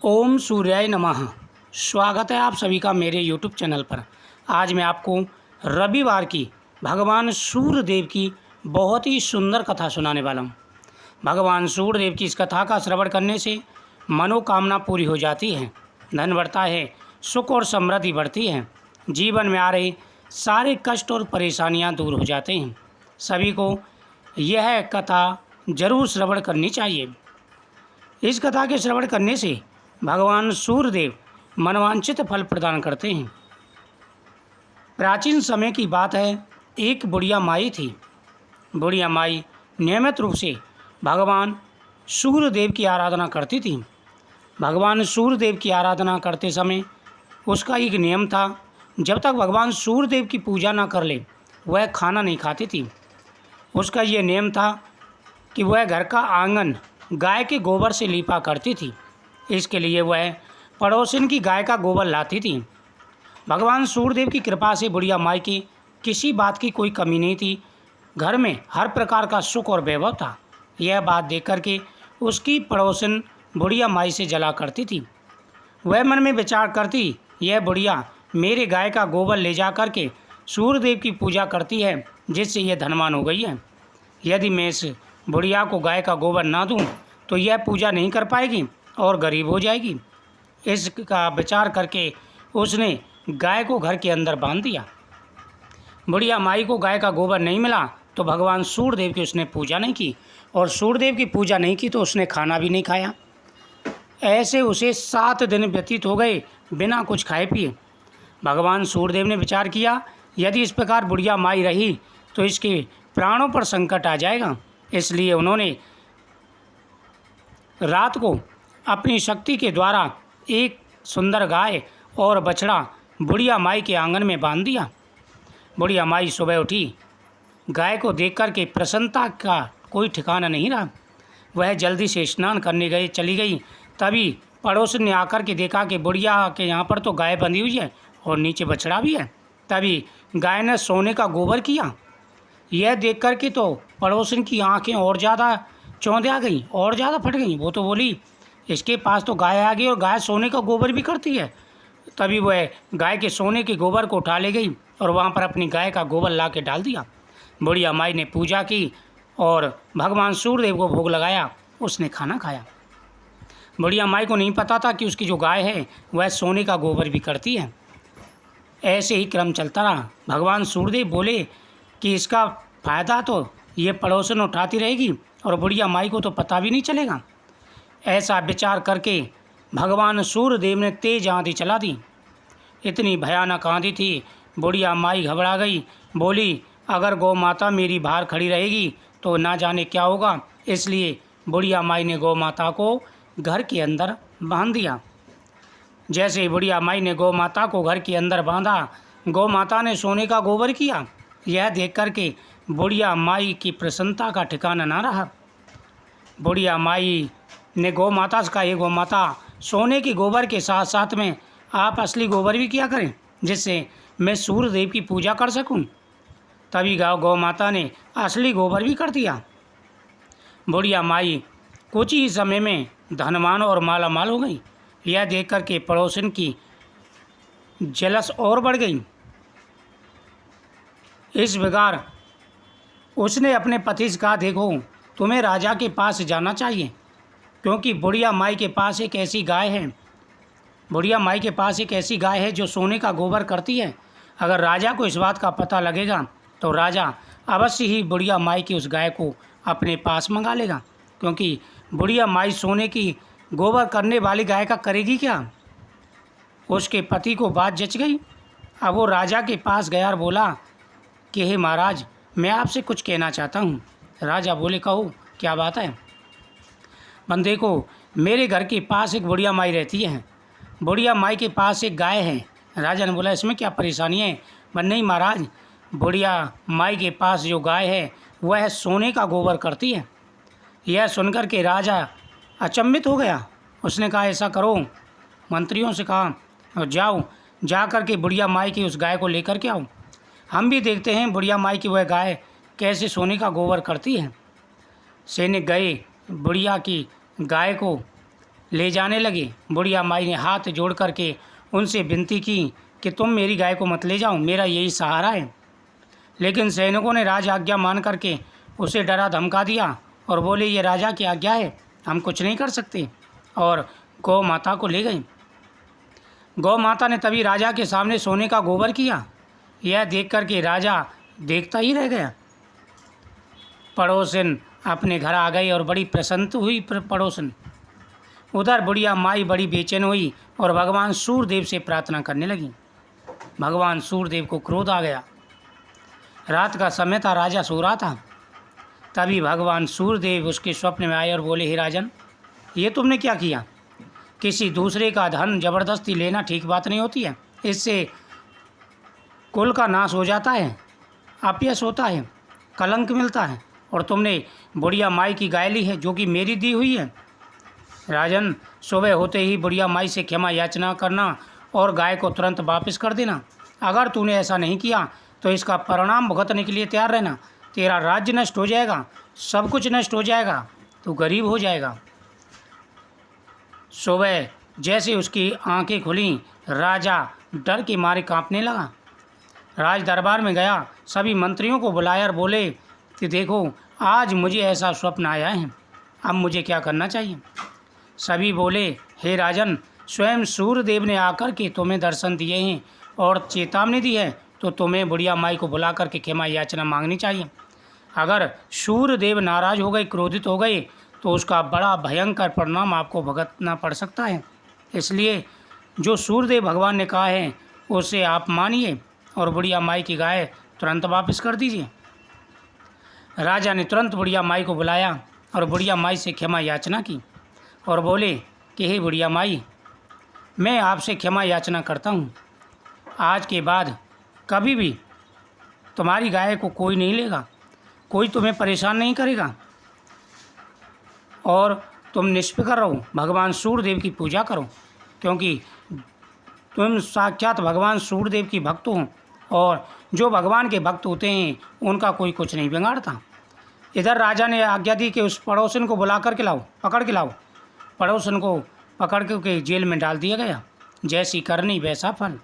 ओम सूर्याय नमः। स्वागत है आप सभी का मेरे यूट्यूब चैनल पर। आज मैं आपको रविवार की भगवान सूर्यदेव की बहुत ही सुंदर कथा सुनाने वाला हूँ। भगवान सूर्यदेव की इस कथा का श्रवण करने से मनोकामना पूरी हो जाती है, धन बढ़ता है, सुख और समृद्धि बढ़ती है, जीवन में आ रहे सारे कष्ट और परेशानियाँ दूर हो जाते हैं। सभी को यह कथा जरूर श्रवण करनी चाहिए। इस कथा के श्रवण करने से भगवान सूर्यदेव मनवांछित फल प्रदान करते हैं। प्राचीन समय की बात है, एक बुढ़िया माई थी। बुढ़िया माई नियमित रूप से भगवान सूर्यदेव की आराधना करती थी। भगवान सूर्यदेव की आराधना करते समय उसका एक नियम था, जब तक भगवान सूर्यदेव की पूजा ना कर ले वह खाना नहीं खाती थी। उसका ये नियम था कि वह घर का आंगन गाय के गोबर से लीपा करती थी। इसके लिए वह पड़ोसिन की गाय का गोबर लाती थी। भगवान सूर्यदेव की कृपा से बुढ़िया माई की किसी बात की कोई कमी नहीं थी। घर में हर प्रकार का सुख और वैभव था। यह बात देख कर के उसकी पड़ोसिन बुढ़िया माई से जला करती थी। वह मन में विचार करती, यह बुढ़िया मेरे गाय का गोबर ले जा कर के सूर्यदेव की पूजा करती है, जिससे यह धनवान हो गई है। यदि मैं इस बुढ़िया को गाय का गोबर ना दूं तो यह पूजा नहीं कर पाएगी और गरीब हो जाएगी। इसका विचार करके उसने गाय को घर के अंदर बांध दिया। बुढ़िया माई को गाय का गोबर नहीं मिला तो भगवान सूर्यदेव की उसने पूजा नहीं की, और सूर्यदेव की पूजा नहीं की तो उसने खाना भी नहीं खाया। ऐसे उसे 7 दिन व्यतीत हो गए बिना कुछ खाए पिए। भगवान सूर्यदेव ने विचार किया, यदि इस प्रकार बुढ़िया माई रही तो इसके प्राणों पर संकट आ जाएगा। इसलिए उन्होंने रात को अपनी शक्ति के द्वारा एक सुंदर गाय और बछड़ा बुढ़िया माई के आंगन में बांध दिया। बुढ़िया माई सुबह उठी, गाय को देख कर के प्रसन्नता का कोई ठिकाना नहीं रहा। वह जल्दी से स्नान करने चली गई। तभी पड़ोस ने आकर के देखा कि बुढ़िया के यहाँ पर तो गाय बंधी हुई है और नीचे बछड़ा भी है। तभी गाय ने सोने का गोबर किया। यह देख कर के तो पड़ोसन की आंखें और ज़्यादा चौंधिया गई और ज़्यादा फट गई। वो तो बोली, इसके पास तो गाय आ गई और गाय सोने का गोबर भी करती है। तभी वह गाय के सोने के गोबर को उठा ले गई और वहाँ पर अपनी गाय का गोबर ला के डाल दिया। बुढ़िया माई ने पूजा की और भगवान सूर्यदेव को भोग लगाया। उसने खाना खाया। बुढ़िया माई को नहीं पता था कि उसकी जो गाय है वह सोने का गोबर भी करती है। ऐसे ही क्रम चलता रहा। भगवान सूर्यदेव बोले कि इसका फ़ायदा तो ये पड़ोसन उठाती रहेगी और बुढ़िया माई को तो पता भी नहीं चलेगा। ऐसा विचार करके भगवान सूर्यदेव ने तेज आंधी चला दी। इतनी भयानक आंधी थी, बुढ़िया माई घबरा गई। बोली, अगर गौ माता मेरी बाहर खड़ी रहेगी तो ना जाने क्या होगा। इसलिए बुढ़िया माई ने गौ माता को घर के अंदर बांध दिया। जैसे ही बुढ़िया माई ने गौ माता को घर के अंदर बांधा, गौ माता ने सोने का गोबर किया। यह देख कर के बुढ़िया माई की प्रसन्नता का ठिकाना ना रहा। बुढ़िया माई ने गौ माता से कहा, ये गौ माता, सोने के गोबर के साथ साथ में आप असली गोबर भी किया करें, जिससे मैं सूर्यदेव की पूजा कर सकूं। तभी गौ माता ने असली गोबर भी कर दिया। बुढ़िया माई कुछ ही समय में धनवान और मालामाल हो गई। यह देख कर के पड़ोसन की जलस और बढ़ गई। इस प्रकार उसने अपने पति से कहा, देखो तुम्हें राजा के पास जाना चाहिए, क्योंकि बुढ़िया माई के पास एक ऐसी गाय है। बुढ़िया माई के पास एक ऐसी गाय है जो सोने का गोबर करती है। अगर राजा को इस बात का पता लगेगा तो राजा अवश्य ही बुढ़िया माई की उस गाय को अपने पास मंगा लेगा, क्योंकि बुढ़िया माई सोने की गोबर करने वाली गाय का करेगी क्या। उसके पति को बात जच गई। अब वो राजा के पास गया और बोला कि हे महाराज, मैं आपसे कुछ कहना चाहता हूँ। राजा बोले, कहो क्या बात है। बंदे को, मेरे घर के पास एक बुढ़िया माई रहती है। बुढ़िया माई के पास एक गाय है। राजा ने बोला, इसमें क्या परेशानी है। पर नहीं महाराज, बुढ़िया माई के पास जो गाय है वह सोने का गोबर करती है। यह सुनकर के राजा अचंभित हो गया। उसने कहा, ऐसा करो, मंत्रियों से कहा, जाओ जा कर के बुढ़िया माई की उस गाय को लेकर के आओ, हम भी देखते हैं बुढ़िया माई की वह गाय कैसे सोने का गोबर करती है। सैनिक गए, बुढ़िया की गाय को ले जाने लगे। बुढ़िया माई ने हाथ जोड़ करके उनसे विनती की कि तुम मेरी गाय को मत ले जाओ, मेरा यही सहारा है। लेकिन सैनिकों ने राज आज्ञा मान करके उसे डरा धमका दिया और बोले ये राजा की आज्ञा है, हम कुछ नहीं कर सकते, और गौ माता को ले गए। गौ माता ने तभी राजा के सामने सोने का गोबर किया। यह देख कर के राजा देखता ही रह गया। पड़ोसन अपने घर आ गई और बड़ी प्रसन्न हुई पड़ोसन। उधर बुढ़िया माई बड़ी बेचैन हुई और भगवान सूर्यदेव से प्रार्थना करने लगी। भगवान सूर्यदेव को क्रोध आ गया। रात का समय था, राजा सो रहा था। तभी भगवान सूर्यदेव उसके स्वप्न में आए और बोले, हे राजन, ये तुमने क्या किया? किसी दूसरे का धन जबरदस्ती लेना ठीक बात नहीं होती है। इससे कुल का नाश हो जाता है, अपयश होता है, कलंक मिलता है, और तुमने बुढ़िया माई की गाय ली है जो कि मेरी दी हुई है। राजन, सुबह होते ही बुढ़िया माई से क्षमा याचना करना और गाय को तुरंत वापस कर देना। अगर तूने ऐसा नहीं किया तो इसका परिणाम भुगतने के लिए तैयार रहना। तेरा राज्य नष्ट हो जाएगा, सब कुछ नष्ट हो जाएगा, तू गरीब हो जाएगा। सुबह जैसे उसकी आंखें खुलीं, राजा डर के मारे कांपने लगा। राज दरबार में गया, सभी मंत्रियों को बुलाया और बोले कि देखो, आज मुझे ऐसा स्वप्न आया है, अब मुझे क्या करना चाहिए? सभी बोले, हे राजन, स्वयं सूर्यदेव ने आकर के तुम्हें दर्शन दिए हैं और चेतावनी दी है, तो तुम्हें बुढ़िया माई को बुला करके क्षमा याचना मांगनी चाहिए। अगर सूर्यदेव नाराज हो गए, क्रोधित हो गए, तो उसका बड़ा भयंकर परिणाम आपको भुगतना पड़ सकता है। इसलिए जो सूर्यदेव भगवान ने कहा है उसे आप मानिए और बुढ़िया माई की गाय तुरंत वापस कर दीजिए। राजा ने तुरंत बुढ़िया माई को बुलाया और बुढ़िया माई से क्षमा याचना की और बोले कि हे बुढ़िया माई, मैं आपसे क्षमा याचना करता हूँ। आज के बाद कभी भी तुम्हारी गाय को कोई नहीं लेगा, कोई तुम्हें परेशान नहीं करेगा, और तुम निष्फिक्र रहो, भगवान सूर्यदेव की पूजा करो, क्योंकि तुम साक्षात भगवान सूर्यदेव की भक्त हो, और जो भगवान के भक्त होते हैं उनका कोई कुछ नहीं बिगाड़ता। इधर राजा ने आज्ञा दी कि उस पड़ोसन को बुला कर के लाओ, पकड़ के लाओ। पड़ोसन को पकड़ के जेल में डाल दिया गया। जैसी करनी वैसा फल।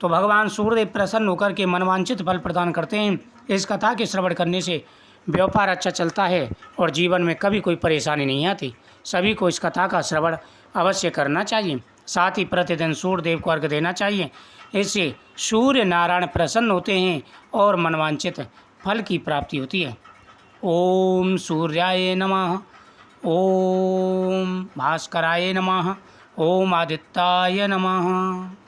तो भगवान सूर्यदेव प्रसन्न होकर के मनवांछित फल प्रदान करते हैं। इस कथा के श्रवण करने से व्यापार अच्छा चलता है और जीवन में कभी कोई परेशानी नहीं आती। सभी को इस कथा का श्रवण अवश्य करना चाहिए। साथ ही प्रतिदिन सूर्यदेव को अर्घ्य देना चाहिए। इससे सूर्य नारायण प्रसन्न होते हैं और मनवांछित फल की प्राप्ति होती है। ओम सूर्याय नमः, ओम भास्कराय नमः, ओम आदित्याय नमः।